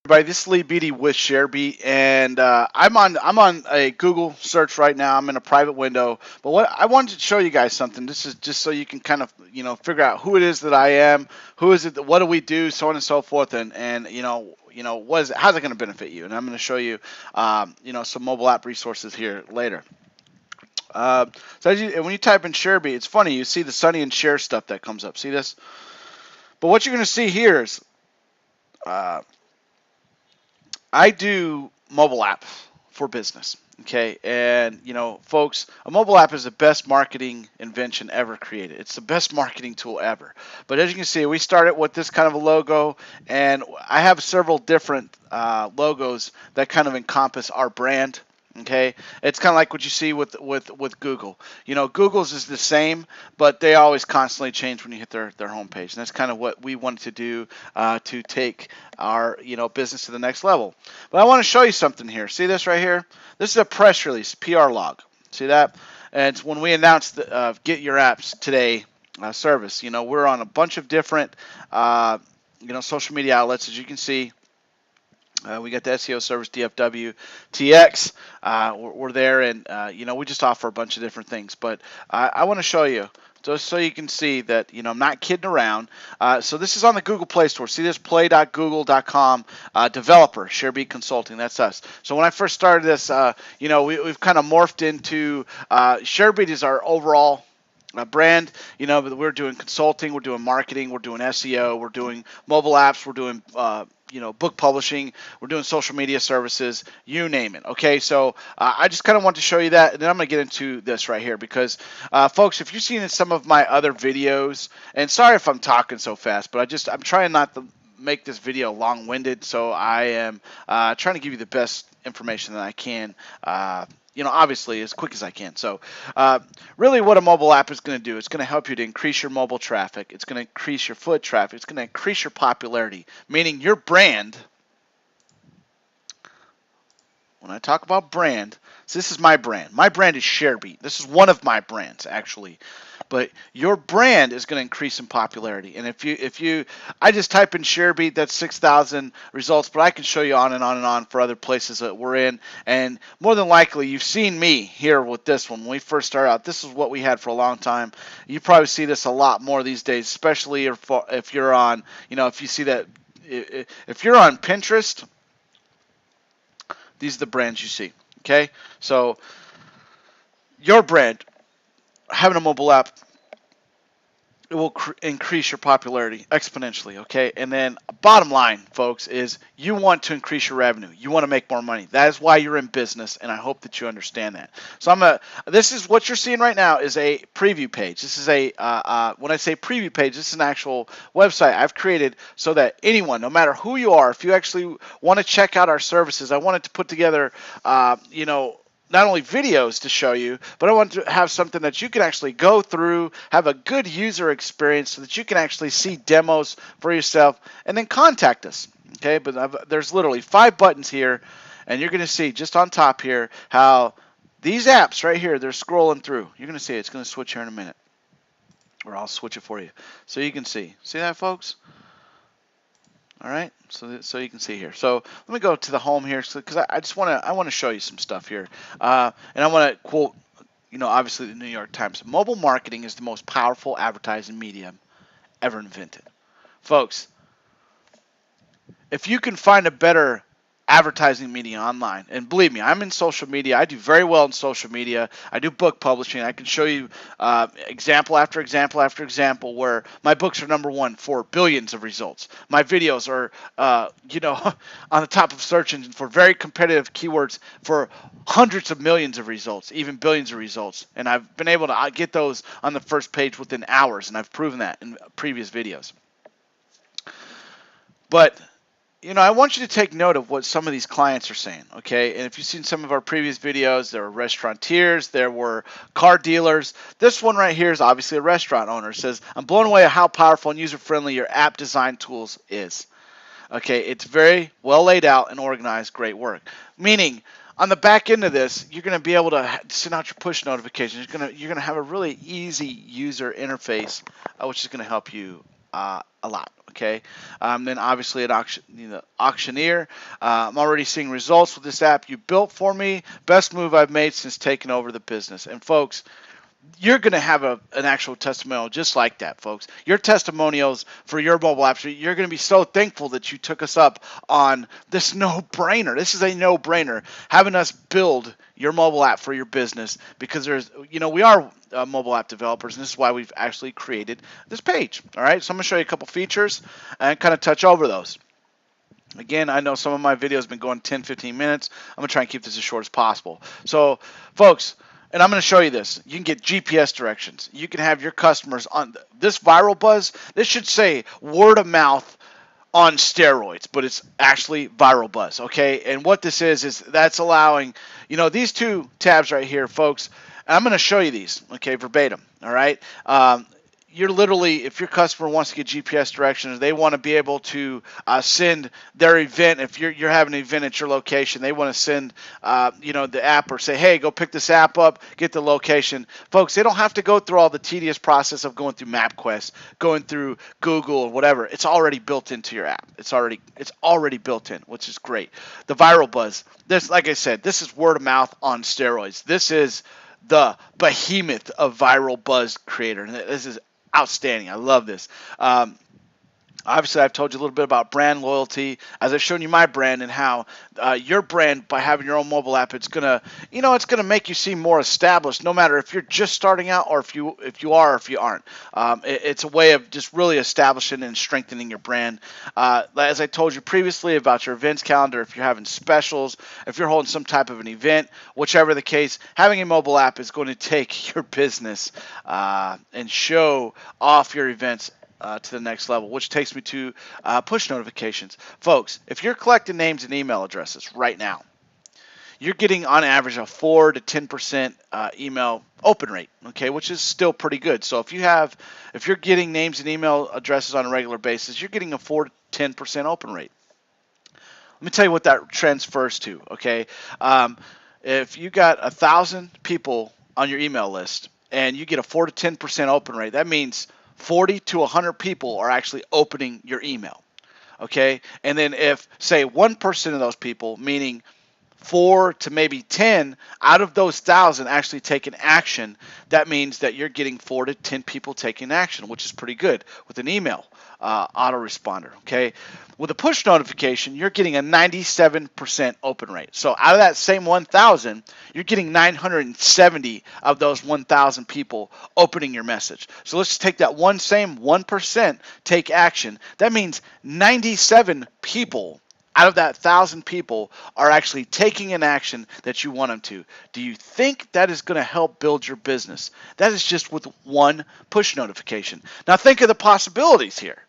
Everybody, this is Lee Beatty with ShareBeat, and I'm on a Google search right now. I'm in a private window, but what I wanted to show you guys something. This is just so you can kind of figure out who it is that I am, who is it, what do we do, so on and so forth, and what is it, how's it going to benefit you? And I'm going to show you some mobile app resources here later. So when you type in ShareBeat, it's funny, you see the Sunny and Share stuff that comes up. See this? But what you're going to see here is uh, I do mobile apps for business. Okay, and folks, a mobile app is the best marketing invention ever created. It's the best marketing tool ever. But as you can see, we started with this kind of a logo, and I have several different logos that kind of encompass our brand. Okay, it's kind of like what you see with Google. Google's is the same, but they always constantly change when you hit their homepage, and that's kind of what we wanted to do to take our business to the next level. But I want to show you something here. See this right here? This is a press release, PR log. See that? And it's when we announced the Get Your Apps Today service. We're on a bunch of different social media outlets, as you can see. We got the SEO service, DFW, TX. We're there, and we just offer a bunch of different things. But I want to show you, just so you can see that I'm not kidding around. So this is on the Google Play Store. See this? Play.google.com. Developer, ShareBeat Consulting. That's us. So when I first started this, we've kind of morphed into ShareBeat is our overall brand. But we're doing consulting, we're doing marketing, we're doing SEO, we're doing mobile apps, we're doing book publishing, we're doing social media services, you name it. Okay, so I just kind of want to show you that, and then I'm going to get into this right here because, folks, if you've seen in some of my other videos, and sorry if I'm talking so fast, but I'm trying not to make this video long-winded, so I am trying to give you the best information that I can. Obviously as quick as I can. So really what a mobile app is going to do, it's going to help you to increase your mobile traffic. It's going to increase your foot traffic. It's going to increase your popularity, meaning your brand. When I talk about brand, so this is my brand. My brand is ShareBeat. This is one of my brands, actually. But your brand is going to increase in popularity. And I just type in ShareBeat, that's 6,000 results, but I can show you on and on and on for other places that we're in. And more than likely, you've seen me here with this one. When we first started out, this is what we had for a long time. You probably see this a lot more these days, especially if you're on, if you see that, if you're on Pinterest, these are the brands you see. Okay, so your brand, having a mobile app, it will increase your popularity exponentially. Okay, and then bottom line, folks, is you want to increase your revenue. You want to make more money. That is why you're in business, and I hope that you understand that. So this is what you're seeing right now is a preview page. This is when I say preview page, this is an actual website I've created so that anyone, no matter who you are, if you actually want to check out our services, I wanted to put together, not only videos to show you, but I want to have something that you can actually go through, have a good user experience so that you can actually see demos for yourself and then contact us. Okay, but there's literally 5 buttons here, and you're going to see just on top here how these apps right here, they're scrolling through. You're going to see it's going to switch here in a minute, or I'll switch it for you so you can see. See that, folks? All right, so you can see here. So let me go to the home here because I want to show you some stuff here, and I want to quote, obviously the New York Times. Mobile marketing is the most powerful advertising medium ever invented, folks. If you can find a better advertising media online, and believe me, I'm in social media. I do very well in social media. I do book publishing. I can show you example after example after example where my books are #1 for billions of results. My videos are on the top of search engine for very competitive keywords for hundreds of millions of results, even billions of results, and I've been able to get those on the first page within hours, and I've proven that in previous videos. But I want you to take note of what some of these clients are saying, okay? And if you've seen some of our previous videos, there were restaurateurs, there were car dealers. This one right here is obviously a restaurant owner. It says, I'm blown away at how powerful and user-friendly your app design tools is. Okay, it's very well laid out and organized, great work. Meaning, on the back end of this, you're going to be able to send out your push notifications. You're going to have a really easy user interface, which is going to help you a a lot. Okay, then obviously an auctioneer. I'm already seeing results with this app you built for me. Best move I've made since taking over the business. And folks, you're going to have an actual testimonial just like that, folks. Your testimonials for your mobile apps, you're going to be so thankful that you took us up on this no-brainer. This is a no-brainer, having us build your mobile app for your business, because we are mobile app developers, and this is why we've actually created this page. All right, so I'm going to show you a couple features and kind of touch over those. Again, I know some of my videos have been going 10, 15 minutes. I'm going to try and keep this as short as possible. So, folks, and I'm going to show you this. You can get GPS directions. You can have your customers on this Viral Buzz. This should say word of mouth on steroids, but it's actually Viral Buzz, okay? And what this is that's allowing, these two tabs right here, folks. I'm going to show you these, okay, verbatim, all right? You're literally, if your customer wants to get GPS directions, they want to be able to send their event. If you're having an event at your location, they want to send, the app, or say, hey, go pick this app up, get the location. Folks, they don't have to go through all the tedious process of going through MapQuest, going through Google or whatever. It's already built into your app. It's already built in, which is great. The Viral Buzz, this, like I said, this is word of mouth on steroids. This is the behemoth of Viral Buzz creator. This is outstanding. I love this. Obviously, I've told you a little bit about brand loyalty, as I've shown you my brand, and how your brand, by having your own mobile app, it's gonna make you seem more established, no matter if you're just starting out or if you are or if you aren't. It's a way of just really establishing and strengthening your brand. As I told you previously about your events calendar, if you're having specials, if you're holding some type of an event, whichever the case, having a mobile app is going to take your business and show off your events to the next level, which takes me to push notifications. Folks, if you're collecting names and email addresses right now, you're getting on average a 4 to 10% email open rate, okay, which is still pretty good. So if you're getting names and email addresses on a regular basis, you're getting a 4 to 10% open rate. Let me tell you what that transfers to, okay? If you got 1,000 people on your email list and you get a 4 to 10% open rate, that means 40 to 100 people are actually opening your email, okay? And then if, say, 1% of those people, meaning 4 to maybe 10 out of those 1,000 actually taking action, that means that you're getting 4 to 10 people taking action, which is pretty good with an email autoresponder, okay? With a push notification, you're getting a 97% open rate. So out of that same 1,000, you're getting 970 of those 1,000 people opening your message. So let's take that same 1% take action. That means 97 people out of that 1,000 people are actually taking an action that you want them to. Do you think that is going to help build your business? That is just with one push notification. Now think of the possibilities here.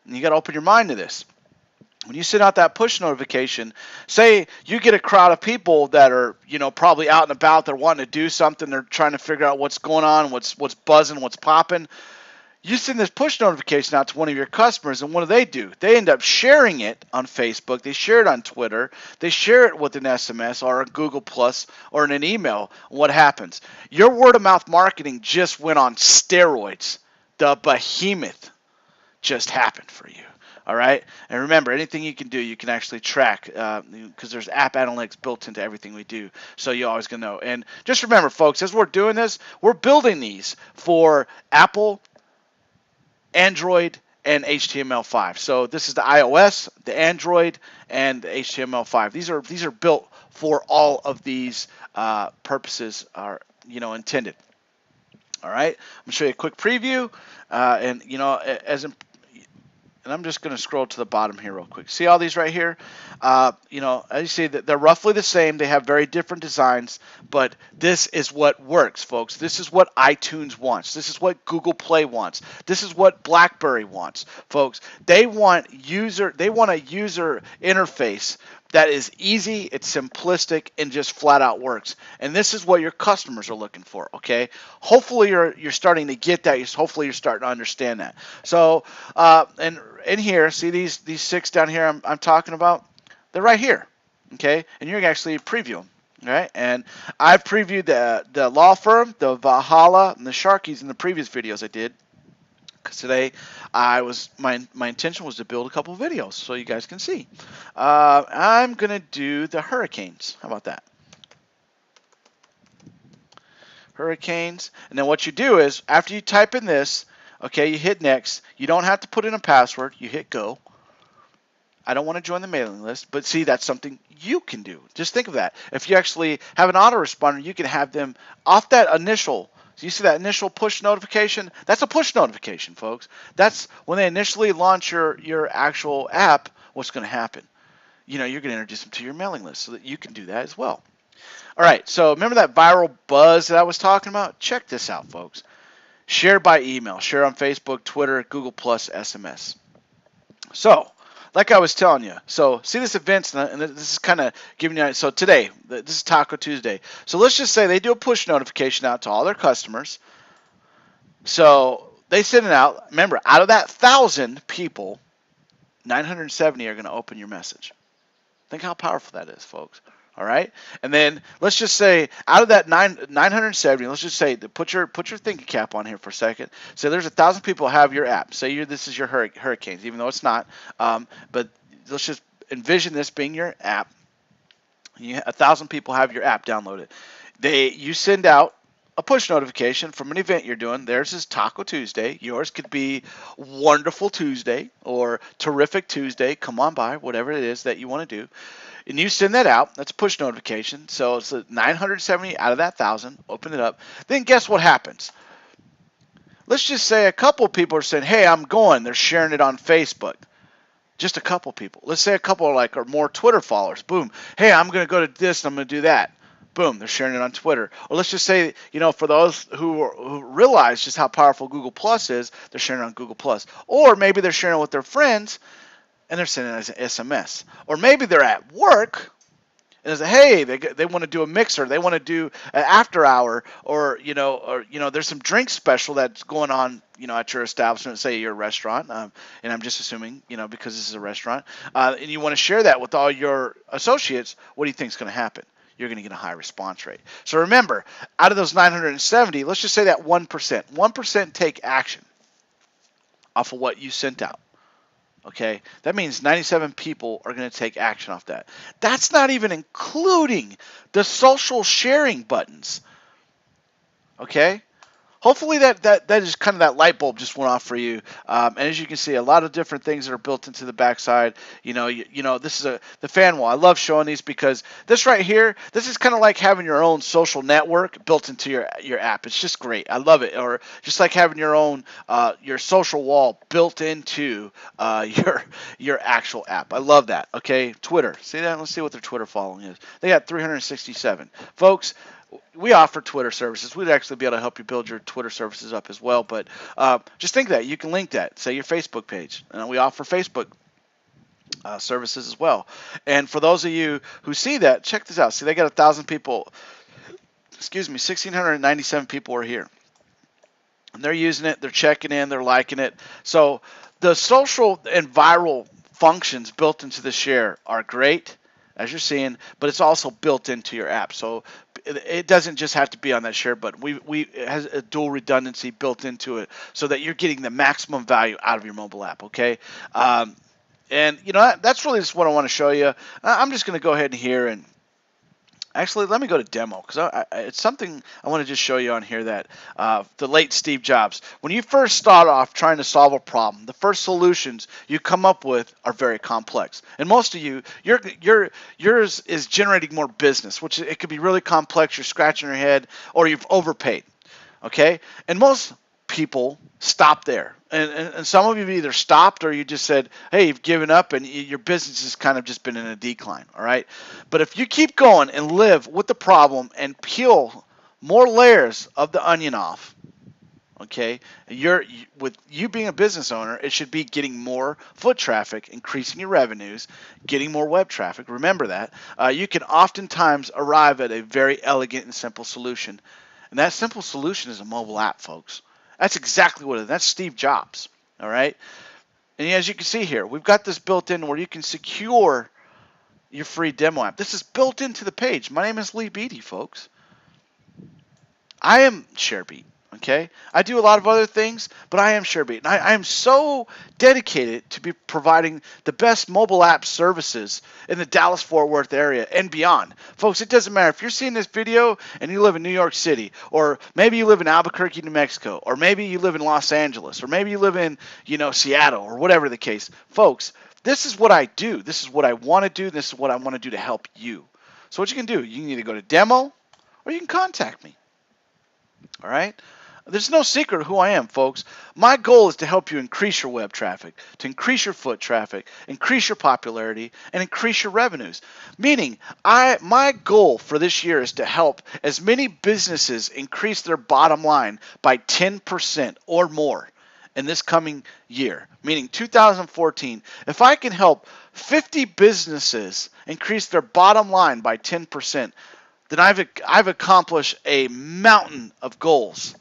You got to open your mind to this. When you send out that push notification, say you get a crowd of people that are, probably out and about, they're wanting to do something, they're trying to figure out what's going on, what's buzzing, what's popping. You send this push notification out to one of your customers, and what do? They end up sharing it on Facebook. They share it on Twitter. They share it with an SMS or a Google Plus or in an email. What happens? Your word-of-mouth marketing just went on steroids. The behemoth just happened for you. All right? And remember, anything you can do, you can actually track, because there's app analytics built into everything we do. So you're always going to know. And just remember, folks, as we're doing this, we're building these for Apple, Android, and HTML5. So this is the iOS, the Android, and the HTML5. These are built for all of these purposes are intended. All right, I'm gonna show you a quick preview, and I'm just going to scroll to the bottom here real quick. See all these right here? As you see, that they're roughly the same. They have very different designs, but this is what works, folks. This is what iTunes wants. This is what Google Play wants. This is what BlackBerry wants, folks. They want a user interface that is easy, it's simplistic, and just flat out works. And this is what your customers are looking for, okay? Hopefully you're starting to get that. Hopefully you're starting to understand that. So, and in here, see these 6 down here I'm talking about? They're right here, okay? And you can actually preview them, right? And I've previewed the law firm, the Valhalla, and the Sharkies in the previous videos I did. Because today, my intention was to build a couple videos so you guys can see. I'm gonna do the hurricanes. How about that? Hurricanes. And then what you do is after you type in this, okay, you hit next. You don't have to put in a password. You hit go. I don't want to join the mailing list, but see, that's something you can do. Just think of that. If you actually have an autoresponder, you can have them off that initial. So you see that initial push notification? That's a push notification, folks. That's when they initially launch your actual app, what's going to happen. You're going to introduce them to your mailing list so that you can do that as well. All right, so remember that viral buzz that I was talking about? Check this out, folks. Share by email, share on Facebook, Twitter, Google+, SMS. So, like I was telling you, so see this events, and this is kind of giving you, so today, this is Taco Tuesday. So let's just say they do a push notification out to all their customers. So they send it out. Remember, out of that 1,000 people, 970 are going to open your message. Think how powerful that is, folks. All right, and then let's just say out of that 970, let's just say put your thinking cap on here for a second. So there's 1,000 people have your app. Say this is your hurricanes, even though it's not. But let's just envision this being your app. 1,000 people have your app downloaded. You send out a push notification from an event you're doing. Theirs is Taco Tuesday. Yours could be Wonderful Tuesday or Terrific Tuesday. Come on by, whatever it is that you want to do. And you send that out. That's a push notification. So it's 970 out of that 1,000. Open it up. Then guess what happens? Let's just say a couple of people are saying, hey, I'm going. They're sharing it on Facebook. Just a couple people. Let's say a couple are more Twitter followers. Boom. Hey, I'm going to go to this and I'm going to do that. Boom, they're sharing it on Twitter. Or let's just say, for those who realize just how powerful Google Plus is, they're sharing it on Google Plus. Or maybe they're sharing it with their friends and they're sending it as an SMS. Or maybe they're at work and they say, hey, they want to do a mixer, they want to do an after hour, or there's some drink special that's going on, at your establishment, say your restaurant, and I'm just assuming, because this is a restaurant, and you want to share that with all your associates. What do you think is going to happen? You're going to get a high response rate. So remember, out of those 970, let's just say that 1% take action off of what you sent out. Okay, that means 97 people are going to take action off that. That's not even including the social sharing buttons. Okay, hopefully that is kind of that light bulb just went off for you. And as you can see, a lot of different things that are built into the backside. This is the fan wall. I love showing these because this right here, this is kind of like having your own social network built into your app. It's just great. I love it. Or just like having your own your social wall built into your actual app. I love that. Okay, Twitter. See that? Let's see what their Twitter following is. They got 367 folks. We offer Twitter services. We'd actually be able to help you build your Twitter services up as well. But just think that you can link that, say your Facebook page. We offer Facebook services as well. And for those of you who see that, check this out. See, they got 1,000 people. 1,697 people are here. And they're using it. They're checking in. They're liking it. So the social and viral functions built into the share are great, as you're seeing, but it's also built into your app. So it doesn't just have to be on that share button. It has a dual redundancy built into it so that you're getting the maximum value out of your mobile app, okay? And that's really just what I want to show you. I'm just going to go ahead and here and actually let me go to demo because it's something I want to just show you on here that the late Steve Jobs, when you first start off trying to solve a problem, the first solutions you come up with are very complex. And most of yours is generating more business, which it could be really complex. You're scratching your head or you've overpaid, okay? And most people stop there. And some of you have either stopped or you just said, hey, you've given up and your business has kind of just been in a decline, all right? But if you keep going and live with the problem and peel more layers of the onion off, okay, with you being a business owner, it should be getting more foot traffic, increasing your revenues, getting more web traffic. Remember that. You can oftentimes arrive at a very elegant and simple solution. And that simple solution is a mobile app, folks. That's exactly what it is. That's Steve Jobs, all right? And as you can see here, we've got this built in where you can secure your free demo app. This is built into the page. My name is Lee Beatty, folks. I am ShareBeat. Okay, I do a lot of other things, but I am ShareBeat, and I am so dedicated to be providing the best mobile app services in the Dallas-Fort Worth area and beyond. Folks, it doesn't matter if you're seeing this video and you live in New York City, or maybe you live in Albuquerque, New Mexico, or maybe you live in Los Angeles, or maybe you live in, Seattle, or whatever the case. Folks, this is what I do. This is what I want to do. This is what I want to do to help you. So what you can do, you can either go to demo, or you can contact me. All right? There's no secret who I am, folks. My goal is to help you increase your web traffic, to increase your foot traffic, increase your popularity, and increase your revenues. Meaning, my goal for this year is to help as many businesses increase their bottom line by 10% or more in this coming year, meaning 2014. If I can help 50 businesses increase their bottom line by 10%, then I've accomplished a mountain of goals,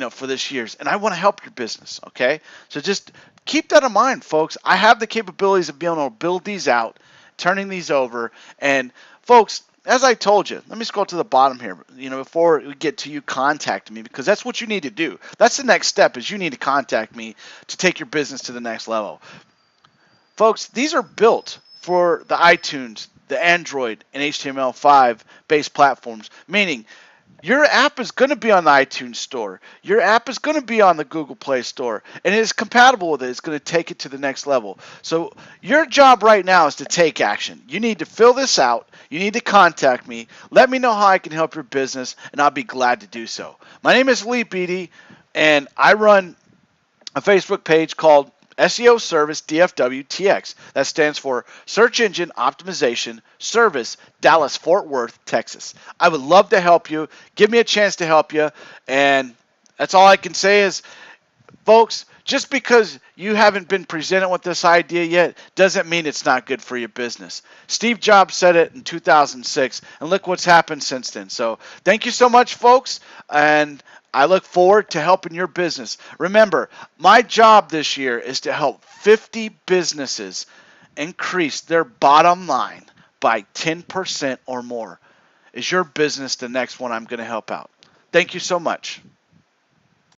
for this year's, and I want to help your business. Okay, so just keep that in mind, folks. I have the capabilities of being able to build these out, turning these over, and folks, as I told you, let me scroll to the bottom here. Before we get to you contacting me, because that's what you need to do. That's the next step. Is you need to contact me to take your business to the next level. Folks, these are built for the iTunes, the Android, and HTML5 based platforms, meaning your app is going to be on the iTunes Store. Your app is going to be on the Google Play Store, and it is compatible with it. It's going to take it to the next level. So your job right now is to take action. You need to fill this out. You need to contact me. Let me know how I can help your business, and I'll be glad to do so. My name is Lee Beatty, and I run a Facebook page called SEO Service DFW TX. That stands for Search Engine Optimization Service, Dallas, Fort Worth, Texas. I would love to help you. Give me a chance to help you. And that's all I can say is, folks, just because you haven't been presented with this idea yet doesn't mean it's not good for your business. Steve Jobs said it in 2006, and look what's happened since then. So thank you so much, folks, and I look forward to helping your business. Remember, my job this year is to help 50 businesses increase their bottom line by 10% or more. Is your business the next one I'm going to help out? Thank you so much.